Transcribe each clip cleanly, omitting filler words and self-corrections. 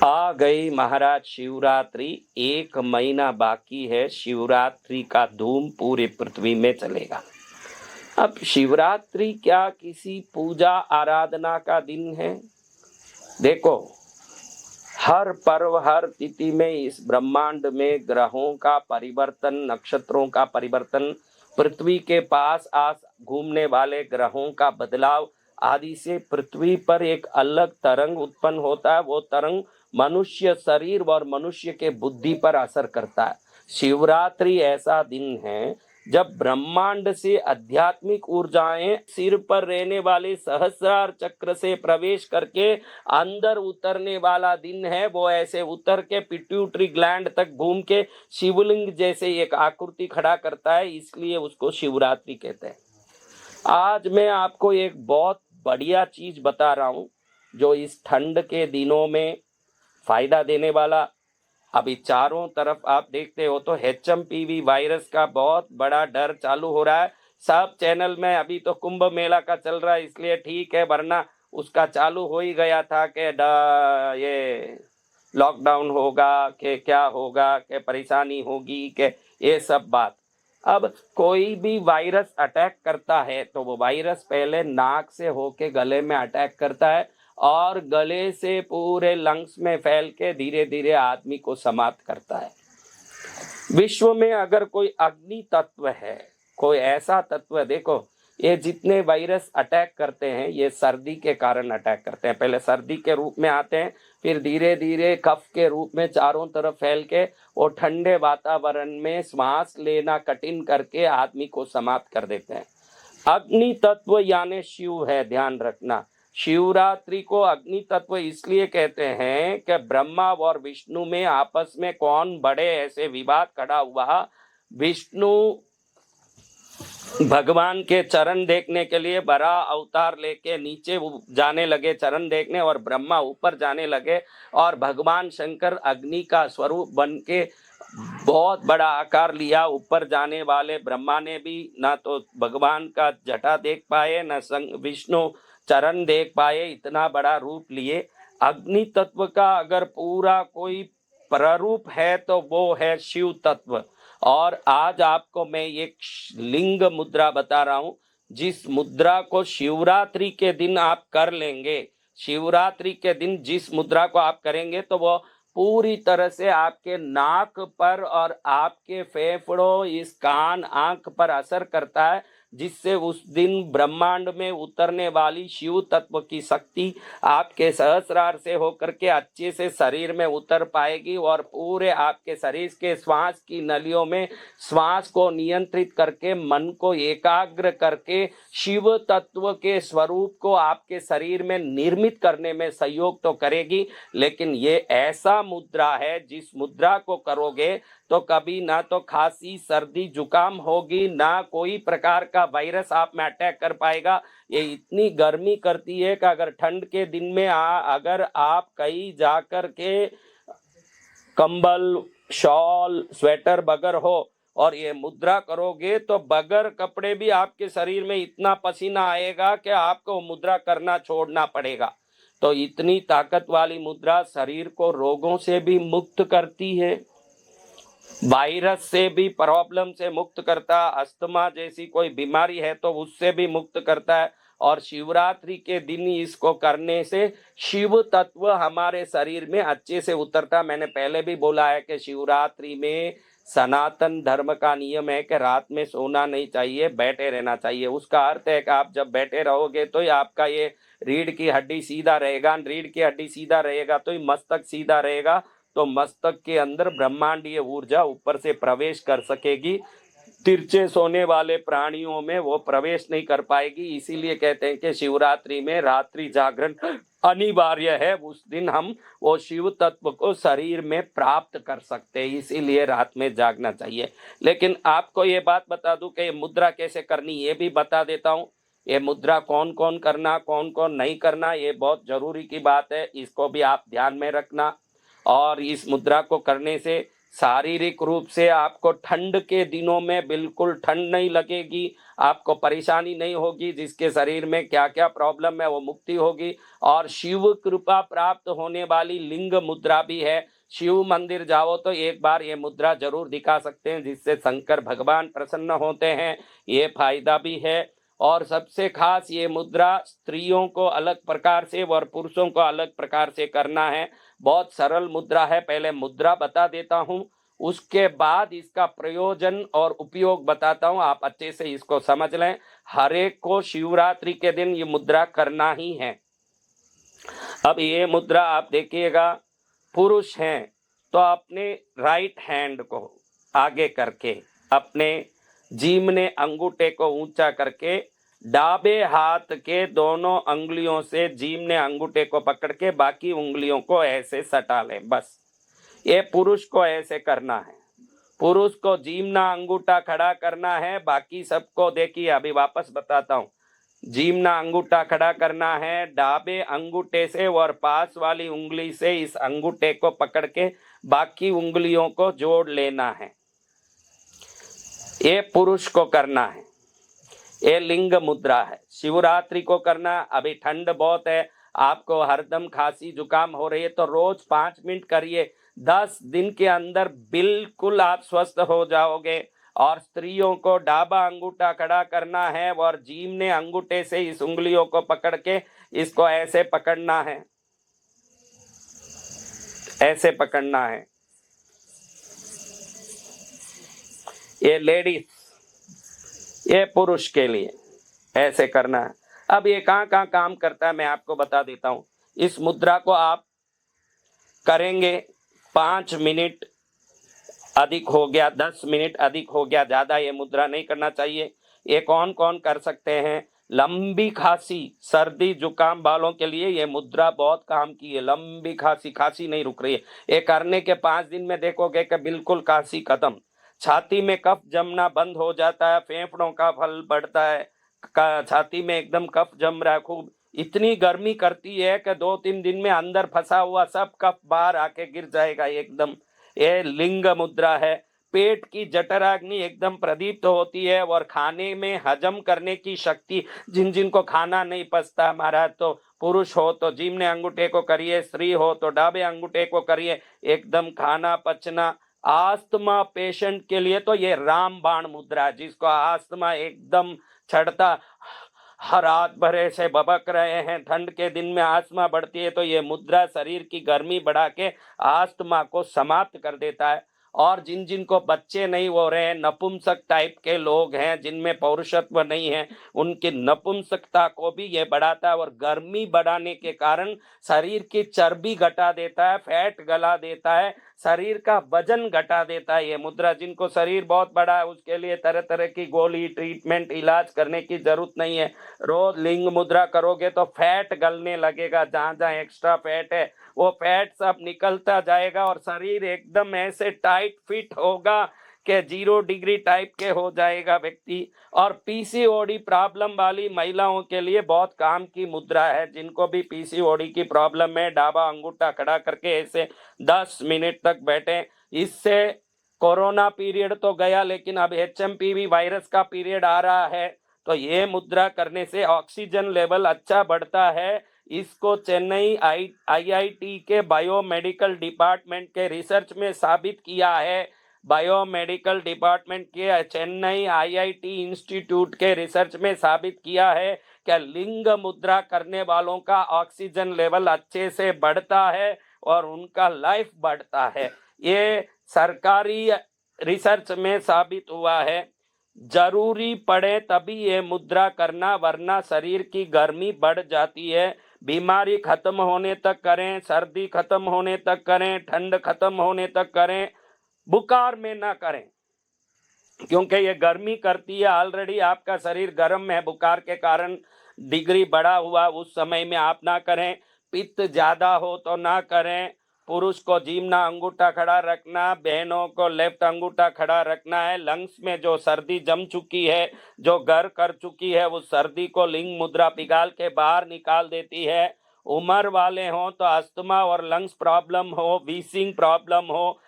आ गई महाराज शिवरात्रि। 1 महीना बाकी है, शिवरात्रि का धूम पूरे पृथ्वी में चलेगा। अब शिवरात्रि क्या किसी पूजा आराधना का दिन है? देखो, हर पर्व हर तिथि में इस ब्रह्मांड में ग्रहों का परिवर्तन, नक्षत्रों का परिवर्तन, पृथ्वी के पास आस घूमने वाले ग्रहों का बदलाव आदि से पृथ्वी पर एक अलग तरंग उत्पन्न होता है। वो तरंग मनुष्य शरीर और मनुष्य के बुद्धि पर असर करता है। शिवरात्रि ऐसा दिन है जब ब्रह्मांड से आध्यात्मिक ऊर्जाएं सिर पर रहने वाले सहस्रार चक्र से प्रवेश करके अंदर उतरने वाला दिन है। वो ऐसे उतर के पिट्यूटरी ग्लैंड तक घूम के शिवलिंग जैसे एक आकृति खड़ा करता है, इसलिए उसको शिवरात्रि कहते हैं। आज मैं आपको एक बहुत बढ़िया चीज बता रहा हूं जो इस ठंड के दिनों में फायदा देने वाला। अभी चारों तरफ आप देखते हो तो HMPV वायरस का बहुत बड़ा डर चालू हो रहा है। सब चैनल में अभी तो कुंभ मेला का चल रहा है, इसलिए ठीक है, वरना उसका चालू हो ही गया था कि ये लॉकडाउन होगा, कि क्या होगा, कि परेशानी होगी, कि ये सब बात। अब कोई भी वायरस अटैक करता है तो वो वायरस पहले नाक से होके गले में अटैक करता है और गले से पूरे लंग्स में फैल के धीरे धीरे आदमी को समाप्त करता है। विश्व में अगर कोई अग्नि तत्व है, कोई ऐसा तत्व, देखो ये जितने वायरस अटैक करते हैं ये सर्दी के कारण अटैक करते हैं। पहले सर्दी के रूप में आते हैं, फिर धीरे धीरे कफ के रूप में चारों तरफ फैल के और ठंडे वातावरण में श्वास लेना कठिन करके आदमी को समाप्त कर देते हैं। अग्नि तत्व यानी शिव है, ध्यान रखना। शिवरात्रि को अग्नि तत्व इसलिए कहते हैं कि ब्रह्मा और विष्णु में आपस में कौन बड़े ऐसे विवाद खड़ा हुआ। विष्णु भगवान के चरण देखने के लिए बड़ा अवतार लेके नीचे जाने लगे चरण देखने, और ब्रह्मा ऊपर जाने लगे, और भगवान शंकर अग्नि का स्वरूप बन के बहुत बड़ा आकार लिया। ऊपर जाने वाले ब्रह्मा ने भी ना तो भगवान का जटा देख पाए, न विष्णु चरण देख पाए, इतना बड़ा रूप लिए। अग्नि तत्व का अगर पूरा कोई प्ररूप है तो वो है शिव तत्व। और आज आपको मैं एक लिंग मुद्रा बता रहा हूं, जिस मुद्रा को शिवरात्रि के दिन आप कर लेंगे, शिवरात्रि के दिन जिस मुद्रा को आप करेंगे तो वो पूरी तरह से आपके नाक पर और आपके फेफड़ों, इस कान, आंख पर असर करता है, जिससे उस दिन ब्रह्मांड में उतरने वाली शिव तत्व की शक्ति आपके सहस्रार से होकर के अच्छे से शरीर में उतर पाएगी और पूरे आपके शरीर के श्वास की नलियों में श्वास को नियंत्रित करके, मन को एकाग्र करके शिव तत्व के स्वरूप को आपके शरीर में निर्मित करने में सहयोग तो करेगी। लेकिन ये ऐसा मुद्रा है जिस मुद्रा को करोगे तो कभी ना तो खांसी, सर्दी, जुकाम होगी, ना कोई प्रकार का वायरस आप में अटैक कर पाएगा। ये इतनी गर्मी करती है कि अगर ठंड के दिन में अगर आप कहीं जाकर के कंबल, शॉल, स्वेटर बगैर हो और ये मुद्रा करोगे तो बगैर कपड़े भी आपके शरीर में इतना पसीना आएगा कि आपको मुद्रा करना छोड़ना पड़ेगा। तो इतनी ताकत वाली मुद्रा शरीर को रोगों से भी मुक्त करती है, वायरस से भी प्रॉब्लम से मुक्त करता, अस्थमा जैसी कोई बीमारी है तो उससे भी मुक्त करता है। और शिवरात्रि के दिन इसको करने से शिव तत्व हमारे शरीर में अच्छे से उतरता। मैंने पहले भी बोला है कि शिवरात्रि में सनातन धर्म का नियम है कि रात में सोना नहीं चाहिए, बैठे रहना चाहिए। उसका अर्थ है कि आप जब बैठे रहोगे तो आपका ये रीढ़ की हड्डी सीधा रहेगा, रीढ़ की हड्डी सीधा रहेगा तो मस्तक सीधा रहेगा, तो मस्तक के अंदर ब्रह्मांडीय ऊर्जा ऊपर से प्रवेश कर सकेगी। तिरछे सोने वाले प्राणियों में वो प्रवेश नहीं कर पाएगी। इसीलिए कहते हैं कि शिवरात्रि में रात्रि जागरण अनिवार्य है। उस दिन हम वो शिव तत्व को शरीर में प्राप्त कर सकते हैं, इसीलिए रात में जागना चाहिए। लेकिन आपको ये बात बता दूं कि मुद्रा कैसे करनी ये भी बता देता हूँ। ये मुद्रा कौन कौन करना, कौन कौन नहीं करना, ये बहुत जरूरी की बात है, इसको भी आप ध्यान में रखना। और इस मुद्रा को करने से शारीरिक रूप से आपको ठंड के दिनों में बिल्कुल ठंड नहीं लगेगी, आपको परेशानी नहीं होगी, जिसके शरीर में क्या क्या प्रॉब्लम है वो मुक्ति होगी। और शिव कृपा प्राप्त होने वाली लिंग मुद्रा भी है। शिव मंदिर जाओ तो एक बार ये मुद्रा जरूर दिखा सकते हैं, जिससे शंकर भगवान प्रसन्न होते हैं, ये फायदा भी है। और सबसे खास ये मुद्रा स्त्रियों को अलग प्रकार से और पुरुषों को अलग प्रकार से करना है। बहुत सरल मुद्रा है, पहले मुद्रा बता देता हूँ, उसके बाद इसका प्रयोजन और उपयोग बताता हूँ, आप अच्छे से इसको समझ लें। हर एक को शिवरात्रि के दिन ये मुद्रा करना ही है। अब ये मुद्रा आप देखिएगा, पुरुष हैं तो अपने राइट हैंड को आगे करके, अपने जीमने अंगूठे को ऊंचा करके, डाबे हाथ के दोनों उंगलियों से जीमने अंगूठे को पकड़ के बाकी उंगलियों को ऐसे सटा लें। बस ये पुरुष को ऐसे करना है। पुरुष को जीमना अंगूठा खड़ा करना है, बाकी सबको देखिए अभी वापस बताता हूँ। जीमना अंगूठा खड़ा करना है, डाबे अंगूठे से और पास वाली उंगली से इस अंगूठे को पकड़ के बाकी उंगलियों को जोड़ लेना है। ये पुरुष को करना है, ये लिंग मुद्रा है। शिवरात्रि को करना, अभी ठंड बहुत है, आपको हरदम खांसी जुकाम हो रही है तो रोज 5 मिनट करिए, 10 दिन के अंदर बिल्कुल आप स्वस्थ हो जाओगे। और स्त्रियों को डाबा अंगूठा खड़ा करना है और जीमने अंगूठे से इस उंगलियों को पकड़ के इसको ऐसे पकड़ना है, ऐसे पकड़ना है। ये लेडीज, ये पुरुष के लिए ऐसे करना है। अब ये कहाँ कहाँ काम करता है मैं आपको बता देता हूँ। इस मुद्रा को आप करेंगे 5 मिनट अधिक हो गया, 10 मिनट अधिक हो गया, ज्यादा ये मुद्रा नहीं करना चाहिए। ये कौन कौन कर सकते हैं? लंबी खांसी, सर्दी जुकाम वालों के लिए ये मुद्रा बहुत काम की है। लंबी खांसी, खांसी नहीं रुक रही है, ये करने के 5 दिन में देखोगे कि बिल्कुल खांसी खत्म। छाती में कफ जमना बंद हो जाता है, फेफड़ों का फल बढ़ता है, छाती में एकदम कफ जम रहा है खूब, इतनी गर्मी करती है कि 2-3 दिन में अंदर फंसा हुआ सब कफ बाहर आके गिर जाएगा एकदम। ये लिंग मुद्रा है। पेट की जठराग्नि एकदम प्रदीप्त होती है और खाने में हजम करने की शक्ति, जिन जिनको खाना नहीं पचता महाराज, तो पुरुष हो तो जीमने अंगूठे को करिए, स्त्री हो तो डाबे अंगूठे को करिए, एकदम खाना पचना। आस्थमा पेशेंट के लिए तो ये रामबाण मुद्रा, जिसको आस्थमा एकदम चढ़ता, हर रात भरे से बबक रहे हैं, ठंड के दिन में आस्थमा बढ़ती है, तो ये मुद्रा शरीर की गर्मी बढ़ा के आस्थमा को समाप्त कर देता है। और जिन जिन को बच्चे नहीं हो रहे हैं, नपुंसक टाइप के लोग हैं जिनमें पौरुषत्व नहीं है, उनकी नपुंसकता को भी ये बढ़ाता है। और गर्मी बढ़ाने के कारण शरीर की चर्बी घटा देता है, फैट गला देता है, शरीर का वजन घटा देता है ये मुद्रा। जिनको शरीर बहुत बड़ा है उसके लिए तरह तरह की गोली, ट्रीटमेंट, इलाज करने की जरूरत नहीं है। रोज लिंग मुद्रा करोगे तो फैट गलने लगेगा, जहां जहां एक्स्ट्रा फैट है वो फैट सब निकलता जाएगा और शरीर एकदम ऐसे टाइट फिट होगा कि 0 डिग्री टाइप के हो जाएगा व्यक्ति। और पीसीओडी प्रॉब्लम वाली महिलाओं के लिए बहुत काम की मुद्रा है। जिनको भी पीसीओडी की प्रॉब्लम है, डाबा अंगूठा खड़ा करके ऐसे 10 मिनट तक बैठे। इससे कोरोना पीरियड तो गया, लेकिन अब HMPV वायरस का पीरियड आ रहा है, तो ये मुद्रा करने से ऑक्सीजन लेवल अच्छा बढ़ता है। इसको चेन्नई IIT के बायोमेडिकल डिपार्टमेंट के रिसर्च में साबित किया है। बायोमेडिकल डिपार्टमेंट के चेन्नई IIT इंस्टीट्यूट के रिसर्च में साबित किया है कि लिंग मुद्रा करने वालों का ऑक्सीजन लेवल अच्छे से बढ़ता है और उनका लाइफ बढ़ता है। ये सरकारी रिसर्च में साबित हुआ है। जरूरी पड़े तभी ये मुद्रा करना, वरना शरीर की गर्मी बढ़ जाती है। बीमारी खत्म होने तक करें, सर्दी खत्म होने तक करें, ठंड खत्म होने तक करें, बुखार में ना करें, क्योंकि ये गर्मी करती है। ऑलरेडी आपका शरीर गर्म है बुखार के कारण, डिग्री बढ़ा हुआ, उस समय में आप ना करें। पित्त ज्यादा हो तो ना करें। पुरुष को जीमना अंगूठा खड़ा रखना, बहनों को लेफ्ट अंगूठा खड़ा रखना है। लंग्स में जो सर्दी जम चुकी है, जो गर कर चुकी है, उस सर्दी को लिंग मुद्रा पिघाल के बाहर निकाल देती है। उम्र वाले हों तो अस्थमा और लंग्स प्रॉब्लम हो, वीसिंग प्रॉब्लम हो,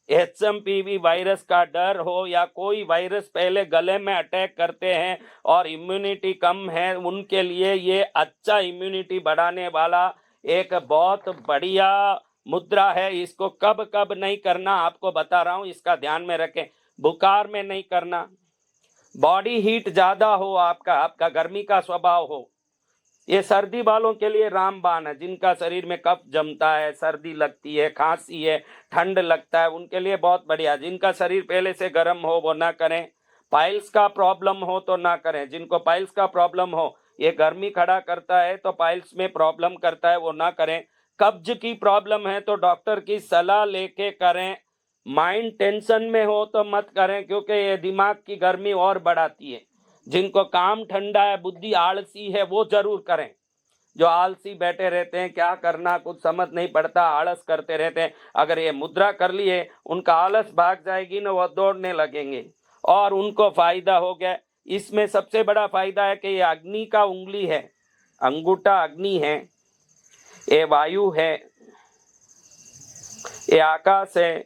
HMPV वायरस का डर हो या कोई वायरस पहले गले में अटैक करते हैं और इम्यूनिटी कम है, उनके लिए ये अच्छा इम्यूनिटी बढ़ाने वाला एक बहुत बढ़िया मुद्रा है। इसको कब कब नहीं करना आपको बता रहा हूं, इसका ध्यान में रखें। बुखार में नहीं करना, बॉडी हीट ज्यादा हो, आपका गर्मी का स्वभाव हो, ये सर्दी वालों के लिए रामबाण है। जिनका शरीर में कफ जमता है, सर्दी लगती है, खांसी है, ठंड लगता है, उनके लिए बहुत बढ़िया। जिनका शरीर पहले से गर्म हो वो ना करें। पाइल्स का प्रॉब्लम हो तो ना करें। जिनको पाइल्स का प्रॉब्लम हो, ये गर्मी खड़ा करता है तो पाइल्स में प्रॉब्लम करता है, वो ना करें। कब्ज की प्रॉब्लम है तो डॉक्टर की सलाह लेके करें। माइंड टेंशन में हो तो मत करें, क्योंकि ये दिमाग की गर्मी और बढ़ाती है। जिनको काम ठंडा है, बुद्धि आलसी है, वो जरूर करें। जो आलसी बैठे रहते हैं, क्या करना कुछ समझ नहीं पड़ता, आलस करते रहते हैं, अगर ये मुद्रा कर लिए, उनका आलस भाग जाएगी ना, वो दौड़ने लगेंगे और उनको फायदा हो गया। इसमें सबसे बड़ा फायदा है कि ये अग्नि का उंगली है, अंगूठा अग्नि है, ये वायु है, ये आकाश है,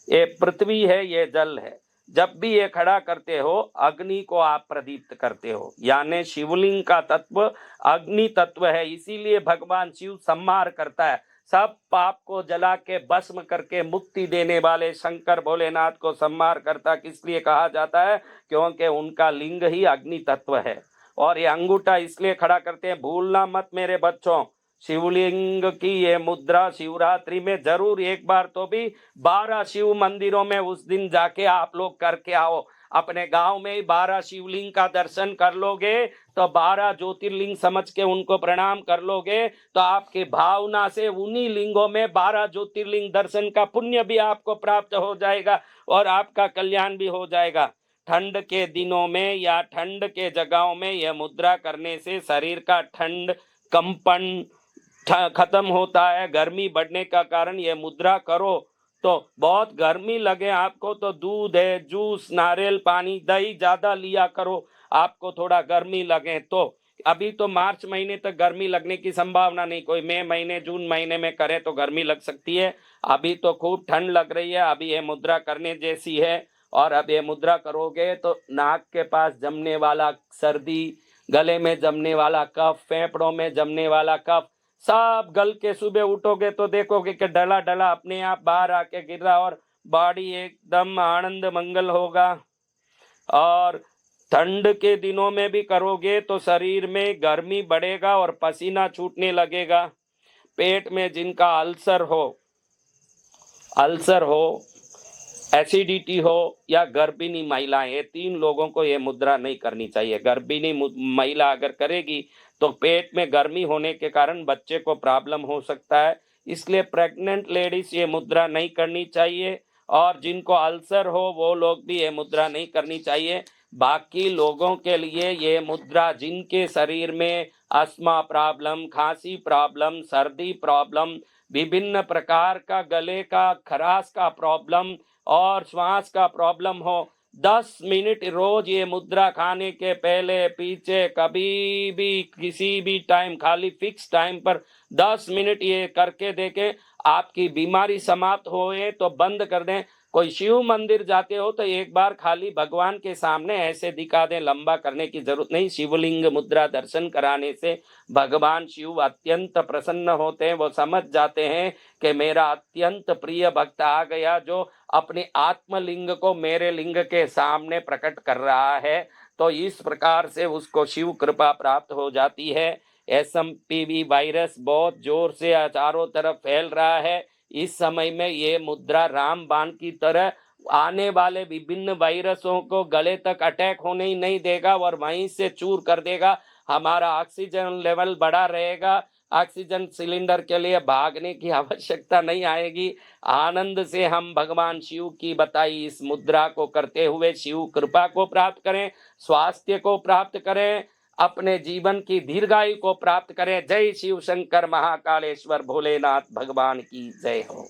ये पृथ्वी है, ये जल है। जब भी ये खड़ा करते हो, अग्नि को आप प्रदीप्त करते हो, यानी शिवलिंग का तत्व अग्नि तत्व है। इसीलिए भगवान शिव संहार करता है। सब पाप को जला के भस्म करके मुक्ति देने वाले शंकर भोलेनाथ को संहार करता किस लिए कहा जाता है? क्योंकि उनका लिंग ही अग्नि तत्व है। और ये अंगूठा इसलिए खड़ा करते हैं, भूलना मत मेरे बच्चों, शिवलिंग की ये मुद्रा शिवरात्रि में जरूर एक बार तो भी 12 शिव मंदिरों में उस दिन जाके आप लोग करके आओ। अपने गांव में ही 12 शिवलिंग का दर्शन कर लोगे तो 12 ज्योतिर्लिंग समझ के उनको प्रणाम कर लोगे तो आपकी भावना से उन्हीं लिंगों में 12 ज्योतिर्लिंग दर्शन का पुण्य भी आपको प्राप्त हो जाएगा और आपका कल्याण भी हो जाएगा। ठंड के दिनों में या ठंड के जगहों में यह मुद्रा करने से शरीर का ठंड कंपन खत्म होता है। गर्मी बढ़ने का कारण ये मुद्रा करो तो बहुत गर्मी लगे आपको तो दूध है, जूस, नारियल पानी, दही ज्यादा लिया करो। आपको थोड़ा गर्मी लगे तो अभी तो मार्च महीने तक गर्मी लगने की संभावना नहीं, कोई मई महीने जून महीने में करे तो गर्मी लग सकती है। अभी तो खूब ठंड लग रही है, अभी ये मुद्रा करने जैसी है। और अब ये मुद्रा करोगे तो नाक के पास जमने वाला सर्दी, गले में जमने वाला कफ, फेफड़ों में जमने वाला कफ सब गल के सुबह उठोगे तो देखोगे कि डला डला अपने आप बाहर आके गिर रहा और बॉडी एकदम आनंद मंगल होगा। और ठंड के दिनों में भी करोगे तो शरीर में गर्मी बढ़ेगा और पसीना छूटने लगेगा। पेट में जिनका अल्सर हो, एसिडिटी हो या गर्भिणी महिलाएं, ये 3 लोगों को ये मुद्रा नहीं करनी चाहिए। गर्भिणी महिला अगर करेगी तो पेट में गर्मी होने के कारण बच्चे को प्रॉब्लम हो सकता है, इसलिए प्रेग्नेंट लेडीज ये मुद्रा नहीं करनी चाहिए। और जिनको अल्सर हो वो लोग भी ये मुद्रा नहीं करनी चाहिए। बाकी लोगों के लिए ये मुद्रा, जिनके शरीर में अस्थमा प्रॉब्लम, खांसी प्रॉब्लम, सर्दी प्रॉब्लम, विभिन्न प्रकार का गले का खराश का प्रॉब्लम और श्वास का प्रॉब्लम हो, 10 मिनट रोज ये मुद्रा खाने के पहले पीछे कभी भी किसी भी टाइम, खाली फिक्स टाइम पर 10 मिनट ये करके देखें। आपकी बीमारी समाप्त होए तो बंद कर दें। कोई शिव मंदिर जाते हो तो एक बार खाली भगवान के सामने ऐसे दिखा दें, लंबा करने की जरूरत नहीं। शिवलिंग मुद्रा दर्शन कराने से भगवान शिव अत्यंत प्रसन्न होते हैं। वो समझ जाते हैं कि मेरा अत्यंत प्रिय भक्त आ गया जो अपने आत्मलिंग को मेरे लिंग के सामने प्रकट कर रहा है। तो इस प्रकार से उसको शिव कृपा प्राप्त हो जाती है। HMPV वायरस बहुत जोर से चारों तरफ फैल रहा है। इस समय में ये मुद्रा रामबाण की तरह आने वाले विभिन्न वायरसों को गले तक अटैक होने ही नहीं देगा और वहीं से चूर कर देगा। हमारा ऑक्सीजन लेवल बढ़ा रहेगा, ऑक्सीजन सिलेंडर के लिए भागने की आवश्यकता नहीं आएगी। आनंद से हम भगवान शिव की बताई इस मुद्रा को करते हुए शिव कृपा को प्राप्त करें, स्वास्थ्य को प्राप्त करें, अपने जीवन की दीर्घायु को प्राप्त करें। जय शिव शंकर महाकालेश्वर भोलेनाथ भगवान की जय हो।